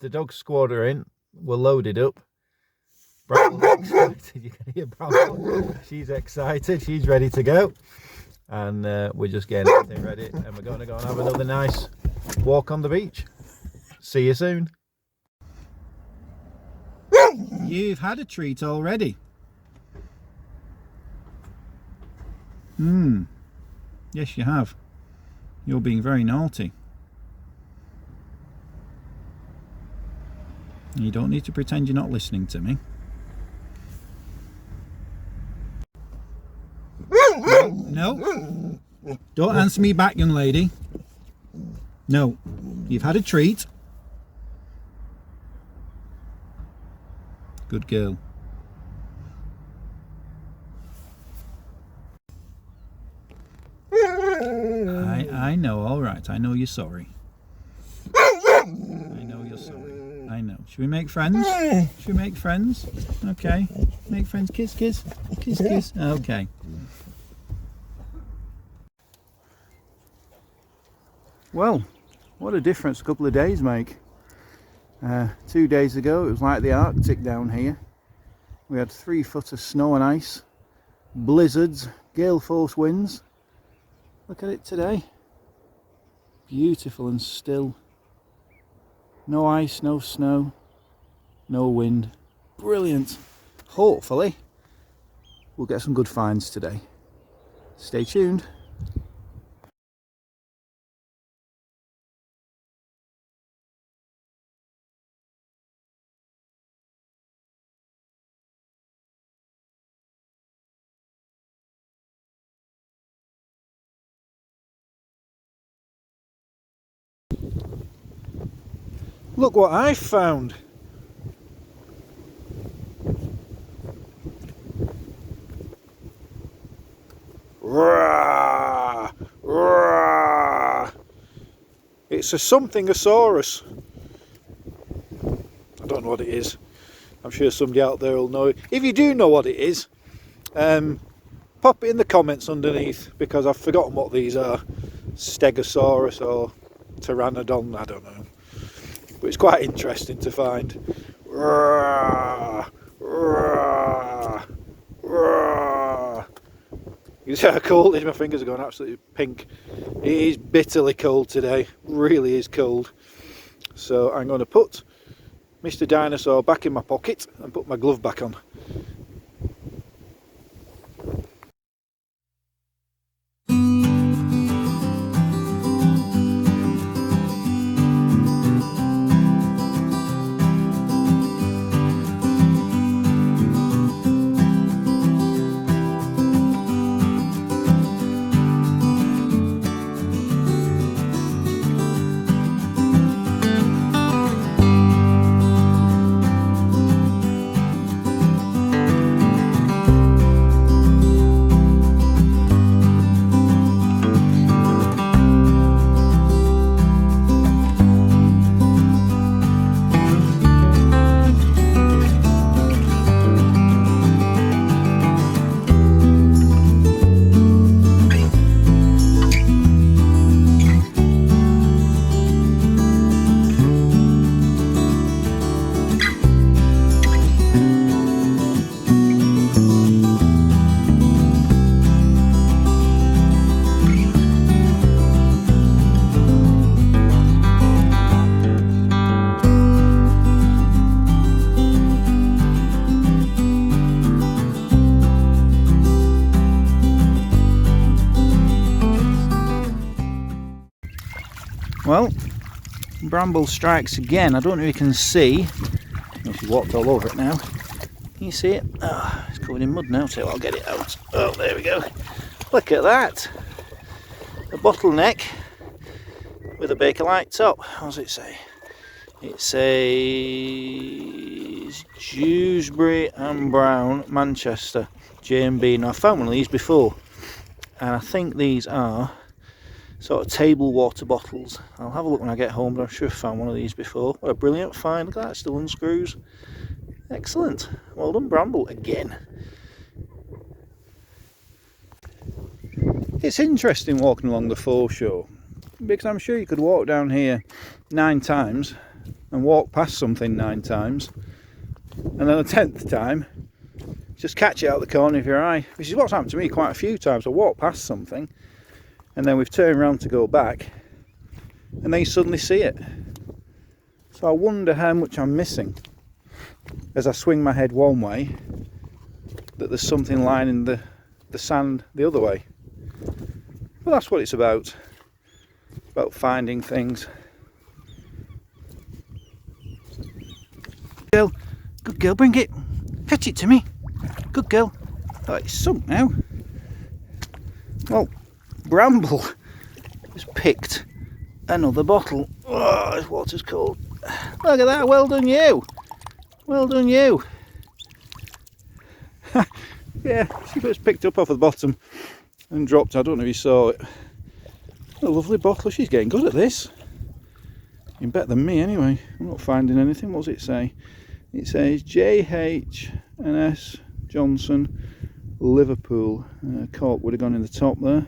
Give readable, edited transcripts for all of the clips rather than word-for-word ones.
The dog squad are in. We're loaded up. Bramble's excited. You can hear Bramble. She's excited. She's ready to go. And we're just getting everything ready. And we're going to go and have another nice walk on the beach. See you soon. You've had a treat already. Yes, you have. You're being very naughty. You don't need to pretend you're not listening to me. No. Don't answer me back, young lady. No. You've had a treat. Good girl. I know, all right. I know you're sorry. I know you're sorry. I know. Should we make friends? Should we make friends? Okay. Make friends. Kiss, kiss. Kiss, kiss. Okay. Well, what a difference a couple of days make. 2 days ago it was like the Arctic down here. We had 3 foot of snow and ice, blizzards, gale force winds. Look at it today. Beautiful and still. No ice, no snow, no wind. Brilliant. Hopefully we'll get some good finds today. Stay tuned. Look what I found. Rah, rah. It's a something-osaurus. I don't know what it is. I'm sure somebody out there will know it. If you do know what it is, pop it in the comments underneath, because I've forgotten what these are. Stegosaurus or Pteranodon, I don't know. But it's quite interesting to find. Rah, rah, rah. You see how cold it is? My fingers are going absolutely pink. It is bitterly cold today. Really is cold. So I'm going to put Mr. Dinosaur back in my pocket and put my glove back on. Well, Bramble strikes again. I don't know if you can see. She's walked all over it now. Can you see it? Oh, it's covered in mud now, so I'll get it out. Oh, there we go. Look at that. A bottleneck with a Bakelite top. What does it say? It says Dewsbury and Brown, Manchester, J&B. Now, I found one of these before, and I think these are sort of table water bottles. I'll have a look when I get home, but I'm sure I've found one of these before. What a brilliant find. Look at that, still unscrews. Excellent. Well done, Bramble, again. It's interesting walking along the Foreshore, because I'm sure you could walk down here 9 times and walk past something 9 times, and then the 10th time just catch it out the corner of your eye, which is what's happened to me quite a few times. I walk past something and then we've turned around to go back and then you suddenly see it. So I wonder how much I'm missing as I swing my head one way, that there's something lying in the sand the other way. But that's what it's about finding things. Girl, good girl, bring it, fetch it to me. Good girl. Oh, it's sunk now. Well, Bramble has picked another bottle. Oh, this water's cold. Look at that, well done you. Well done you. Yeah, she was picked up off the bottom and dropped. I don't know if you saw it. A lovely bottle. She's getting good at this. You're better than me anyway. I'm not finding anything. What does it say? It says J.H.N.S. Johnson, Liverpool. Cork would have gone in the top there.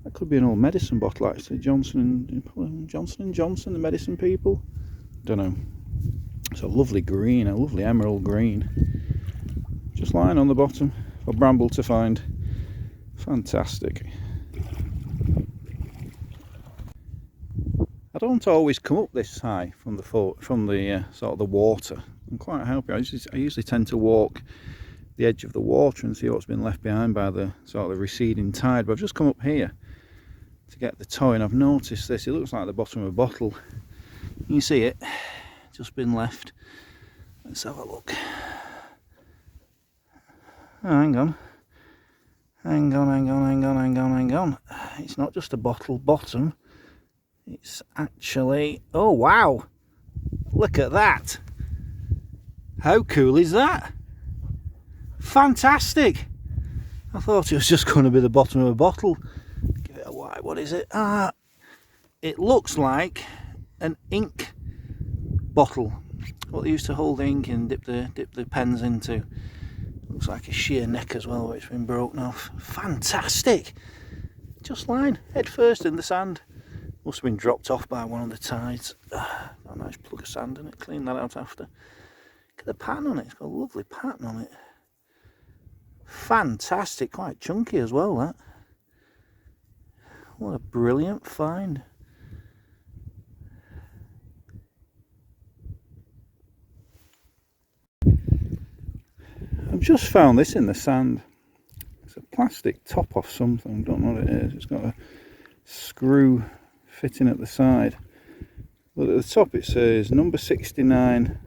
That could be an old medicine bottle actually. Johnson and Johnson, the medicine people. Don't know. It's a lovely green, a lovely emerald green. Just lying on the bottom for Bramble to find. Fantastic. I don't always come up this high from the sort of the water. I'm quite happy. I usually tend to walk the edge of the water and see what's been left behind by the sort of receding tide. But I've just come up here to get the toy and I've noticed this. It looks like the bottom of a bottle. You see it, just been left. Let's have a look. Oh, hang on. Hang on. It's not just a bottle bottom. It's actually, oh wow, look at that. How cool is that? Fantastic. I thought it was just going to be the bottom of a bottle. Give it a wide, what is it? It looks like an ink bottle. What they used to hold the ink and dip the pens into. Looks like a sheer neck as well, where it's been broken off. Fantastic. Just lying head first in the sand. Must have been dropped off by one of the tides. Got a nice plug of sand in it. Clean that out after. Look at the pattern on it. It's got a lovely pattern on it. Fantastic. Quite chunky as well, that. What a brilliant find. I've just found this in the sand. It's a plastic top off something. Don't know what it is. It's got a screw fitting at the side. But at the top it says number 69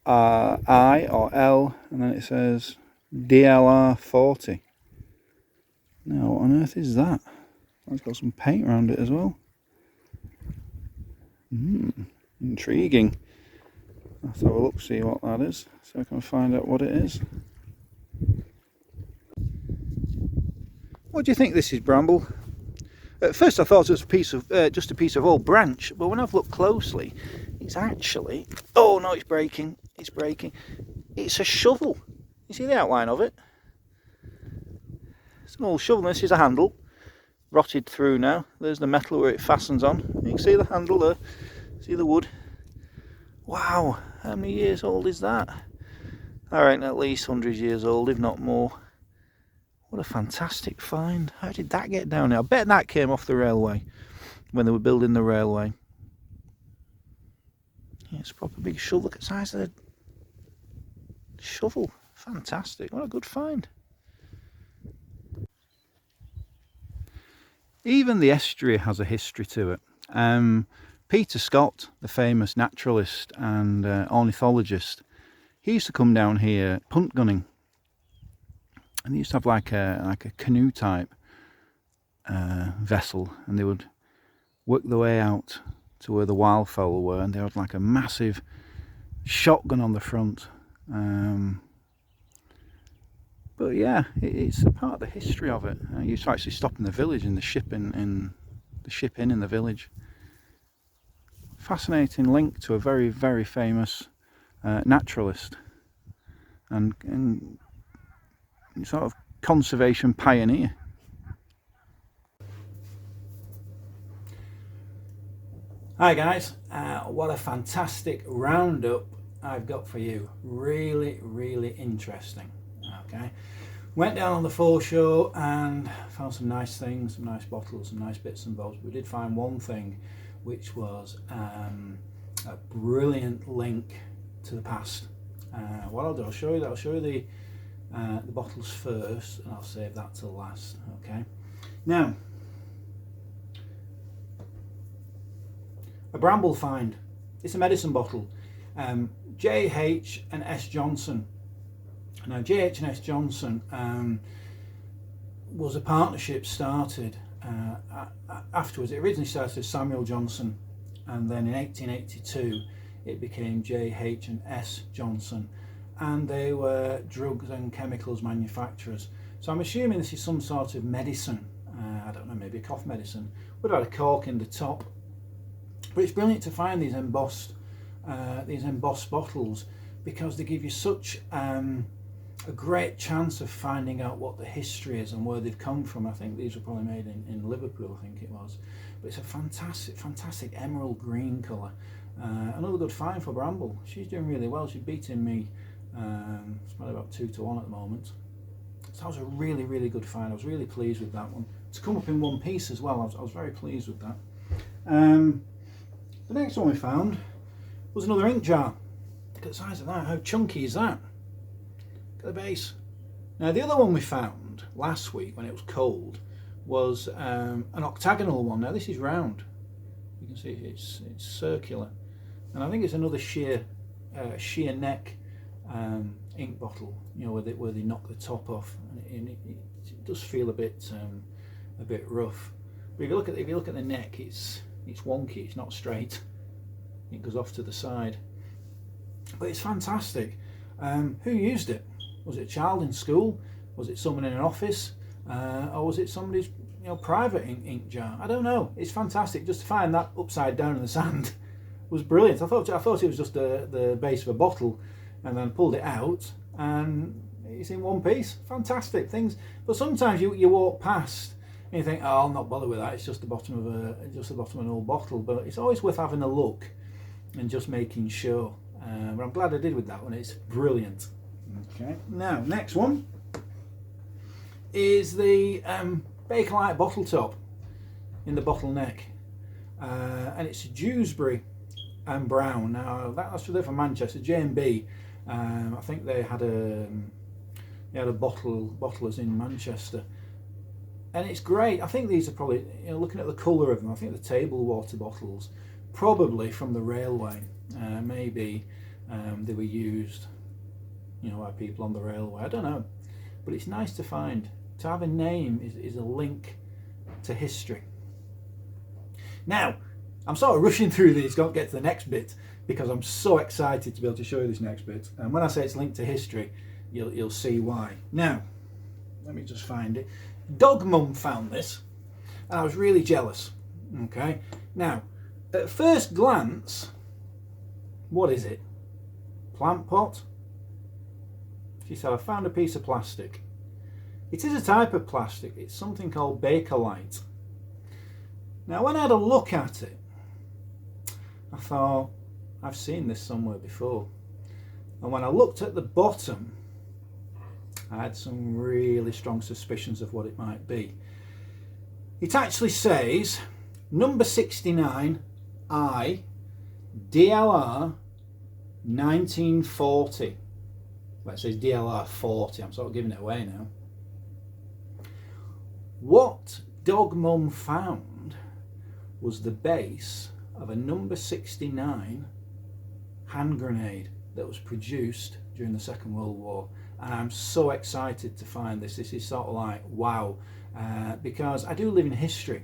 I or L, and then it says DLR 40. Now what on earth is that? It's got some paint around it as well. Intriguing. Let's have a look, see what that is, so I can find out what it is. What do you think this is, Bramble? At first I thought it was a piece of just a piece of old branch, but when I've looked closely, it's actually, oh no, it's breaking. It's a shovel. You see the outline of it? It's an old shovel. This is a handle, rotted through now. There's the metal where it fastens on. You can see the handle there. See the wood. Wow, how many years old is that? I reckon at least 100 years old, if not more. What a fantastic find. How did that get down there? I bet that came off the railway when they were building the railway. Yeah, it's a proper big shovel. Look at the size of the shovel. Fantastic. What a good find. Even the estuary has a history to it. Peter Scott, the famous naturalist and ornithologist, he used to come down here punt gunning. And they used to have like a canoe type vessel, and they would work their way out to where the wildfowl were, and they had like a massive shotgun on the front. But yeah, it's a part of the history of it. I used to actually stop in the village in the ship in the village. Fascinating link to a very, very famous naturalist and sort of conservation pioneer. Hi guys, what a fantastic roundup I've got for you. Really interesting. Okay, went down on the Foreshore and found some nice things, some nice bottles, some nice bits and bobs. We did find one thing, which was a brilliant link to the past. What I'll do, I'll show you that. I'll show you the bottles first, and I'll save that till last. Okay, now. A Bramble find. It's a medicine bottle. J.H. and S. Johnson. Now, J.H. and S. Johnson was a partnership started afterwards. It originally started as Samuel Johnson, and then in 1882 it became J.H. and S. Johnson, and they were drugs and chemicals manufacturers. So I'm assuming this is some sort of medicine. I don't know, maybe a cough medicine. Would have had a cork in the top. But it's brilliant to find these embossed bottles, because they give you such a great chance of finding out what the history is and where they've come from. I think these were probably made in Liverpool, I think it was. But it's a fantastic emerald green colour. Another good find for Bramble. She's doing really well. She's beating me. It's probably about 2-1 at the moment. So that was a really good find. I was really pleased with that one. To come up in one piece as well, I was very pleased with that. The next one we found was another ink jar. Look at the size of that. How chunky is that? Look at the base. Now, the other one we found last week when it was cold was an octagonal one. Now, this is round. You can see it's circular. And I think it's another sheer neck ink bottle, you know, where they knock the top off. And it does feel a bit rough. But if you look at the neck, it's wonky, it's not straight, it goes off to the side, but it's fantastic. Who used it? Was it a child in school? Was it someone in an office? Or was it somebody's private ink jar? I don't know. It's fantastic. Just to find that upside down in the sand was brilliant. I thought it was just the base of a bottle, and then pulled it out and it's in one piece. Fantastic things. But sometimes you walk past and you think, oh, I'll not bother with that. It's just the bottom of an old bottle. But it's always worth having a look and just making sure. But I'm glad I did with that one. It's brilliant. Okay. Now, next one is the Bakelite bottle top in the bottleneck, and it's Dewsbury and Brown. Now that's from Manchester. J&B. I think they had a bottlers in Manchester. And it's great. I think these are probably, looking at the colour of them, I think the table water bottles, probably from the railway. Maybe they were used, by people on the railway. I don't know. But it's nice to find. To have a name is a link to history. Now, I'm sort of rushing through these, got to get to the next bit, because I'm so excited to be able to show you this next bit. And when I say it's linked to history, you'll see why. Now, let me just find it. Dog Mum found this, and I was really jealous. Okay, now at first glance, what is it? Plant pot? She said, I found a piece of plastic. It is a type of plastic. It's something called Bakelite. Now, when I had a look at it, I thought, I've seen this somewhere before. And when I looked at the bottom, I had some really strong suspicions of what it might be. It actually says number 69 I DLR 1940. Well, it says DLR 40. I'm sort of giving it away now. What Dog Mum found was the base of a number 69 hand grenade that was produced during the Second World War. And I'm so excited to find this. This is sort of like, wow, because I do live in history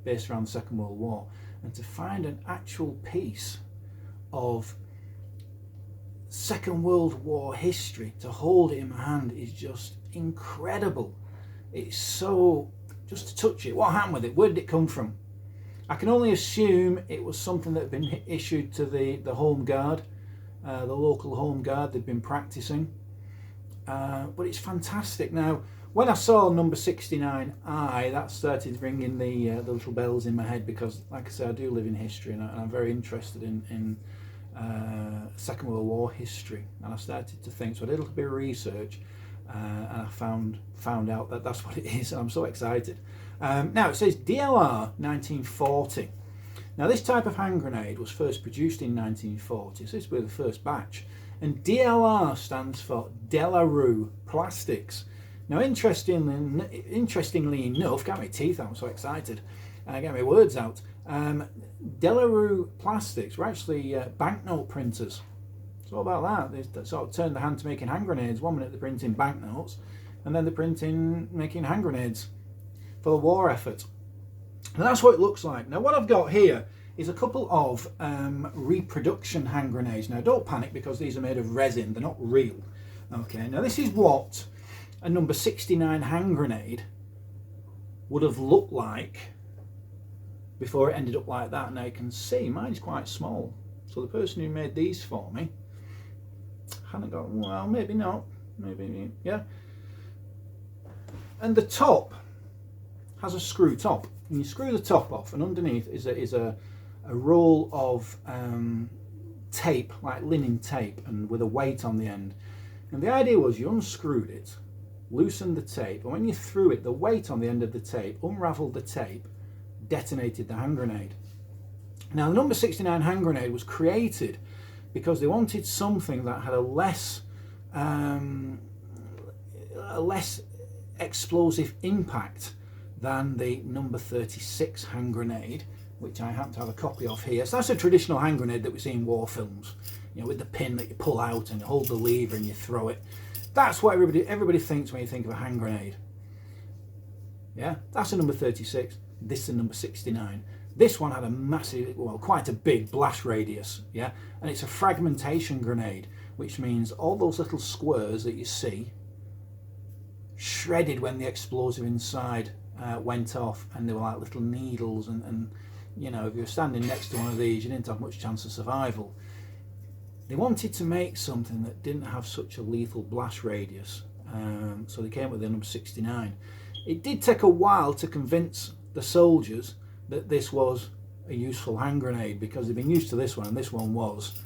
based around the Second World War, and to find an actual piece of Second World War history, to hold it in my hand, is just incredible. It's so, just to touch it, what happened with it? Where did it come from? I can only assume it was something that had been issued to the Home Guard, the local Home Guard. They'd been practicing. But it's fantastic. Now, when I saw number 69I, that started ringing the little bells in my head, because, like I say, I do live in history, and I'm very interested in Second World War history. And I started to think, so I did a little bit of research, and I found out that that's what it is, and I'm so excited. Now it says DLR 1940. Now this type of hand grenade was first produced in 1940, so this was the first batch. And DLR stands for Delarue Plastics. Now interestingly enough, got my teeth out, I'm so excited, and I get my words out. Delarue Plastics were actually banknote printers. It's all about that. They sort of turned their hand to making hand grenades. One minute they're printing banknotes, and then they're making hand grenades for the war effort. And that's what it looks like. Now what I've got here is a couple of reproduction hand grenades. Now don't panic, because these are made of resin, they're not real. Okay, now this is what a number 69 hand grenade would have looked like before it ended up like that. Now you can see mine's quite small, so the person who made these for me hadn't got, well, maybe not, maybe, yeah. And the top has a screw top, and you screw the top off, and underneath is a roll of tape, like linen tape, and with a weight on the end. And the idea was you unscrewed it, loosened the tape, and when you threw it, the weight on the end of the tape unravelled the tape, detonated the hand grenade. Now the number 69 hand grenade was created because they wanted something that had a less explosive impact than the number 36 hand grenade, which I happen to have a copy of here. So that's a traditional hand grenade that we see in war films, you know, with the pin that you pull out and you hold the lever and you throw it. That's what everybody thinks when you think of a hand grenade. Yeah, that's a number 36. This is a number 69. This one had a massive, well, quite a big blast radius, yeah, and it's a fragmentation grenade, which means all those little squares that you see shredded when the explosive inside went off, and they were like little needles, and you know, if you were standing next to one of these, you didn't have much chance of survival. They wanted to make something that didn't have such a lethal blast radius, so they came with the number 69. It did take a while to convince the soldiers that this was a useful hand grenade, because they've been used to this one, and this one was,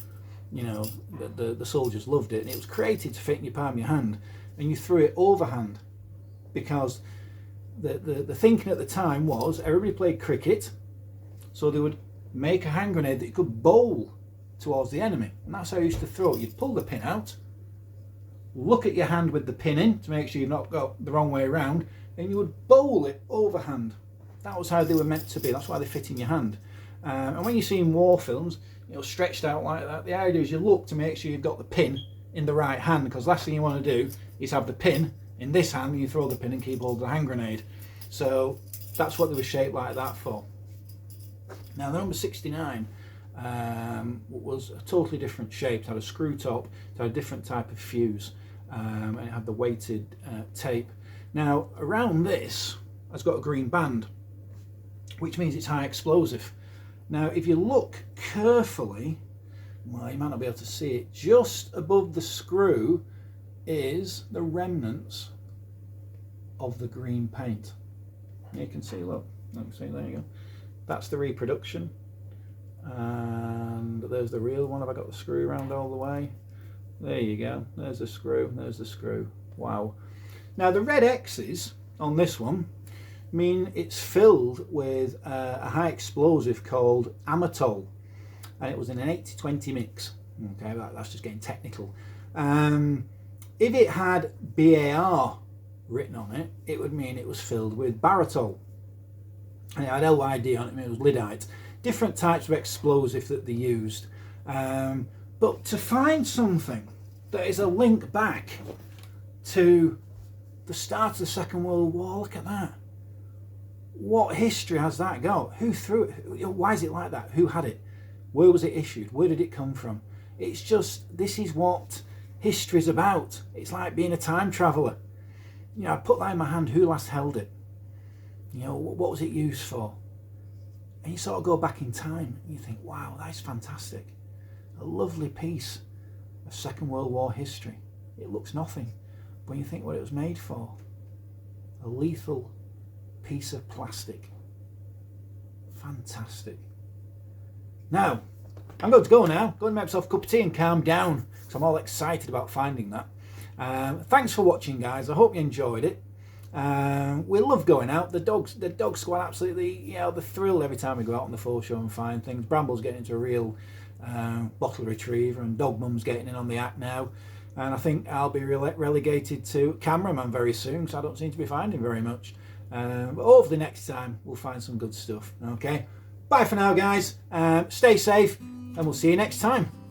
you know, the soldiers loved it, and it was created to fit in your palm of your hand, and you threw it overhand, because the thinking at the time was everybody played cricket, so they would make a hand grenade that you could bowl towards the enemy, and that's how you used to throw it. You'd pull the pin out, look at your hand with the pin in to make sure you've not got the wrong way around, and you would bowl it overhand. That was how they were meant to be. That's why they fit in your hand. And when you see in war films, you know, stretched out like that, the idea is you look to make sure you've got the pin in the right hand, because last thing you want to do is have the pin in this hand and you throw the pin and keep hold of the hand grenade. So that's what they were shaped like that for. Now the number 69 was a totally different shape. It had a screw top, it had a different type of fuse, and it had the weighted tape. Now around this has got a green band, which means it's high explosive. Now if you look carefully, well, you might not be able to see it, just above the screw is the remnants of the green paint. You can see, look, see, there you go. That's the reproduction, and there's the real one. Have I got the screw around all the way? There you go, there's the screw, there's the screw. Wow. Now the red X's on this one mean it's filled with a high explosive called amatol, and it was in an 80-20 mix. Okay, that's just getting technical. If it had BAR written on it, it would mean it was filled with baratol, and it had LYD on it, it was lyddite. Different types of explosive that they used, but to find something that is a link back to the start of the Second World War, look at that. What history has that got? Who threw it? Why is it like that? Who had it? Where was it issued? Where did it come from? It's just, this is what history is about. It's like being a time traveller. You know, I put that in my hand, who last held it? You know, what was it used for? And you sort of go back in time and you think, wow, that's fantastic. A lovely piece of Second World War history. It looks nothing, but you think what it was made for. A lethal piece of plastic. Fantastic. Now, I'm going to go now. Go and make myself a cup of tea and calm down, because I'm all excited about finding that. Thanks for watching, guys. I hope you enjoyed it. We love going out. The dog squad absolutely, you know, they're thrilled every time we go out on the Foreshore and find things. Bramble's getting into a real bottle retriever, and Dog Mum's getting in on the act now. And I think I'll be relegated to cameraman very soon, because I don't seem to be finding very much. But hopefully next time we'll find some good stuff. Okay, bye for now, guys. Stay safe, and we'll see you next time.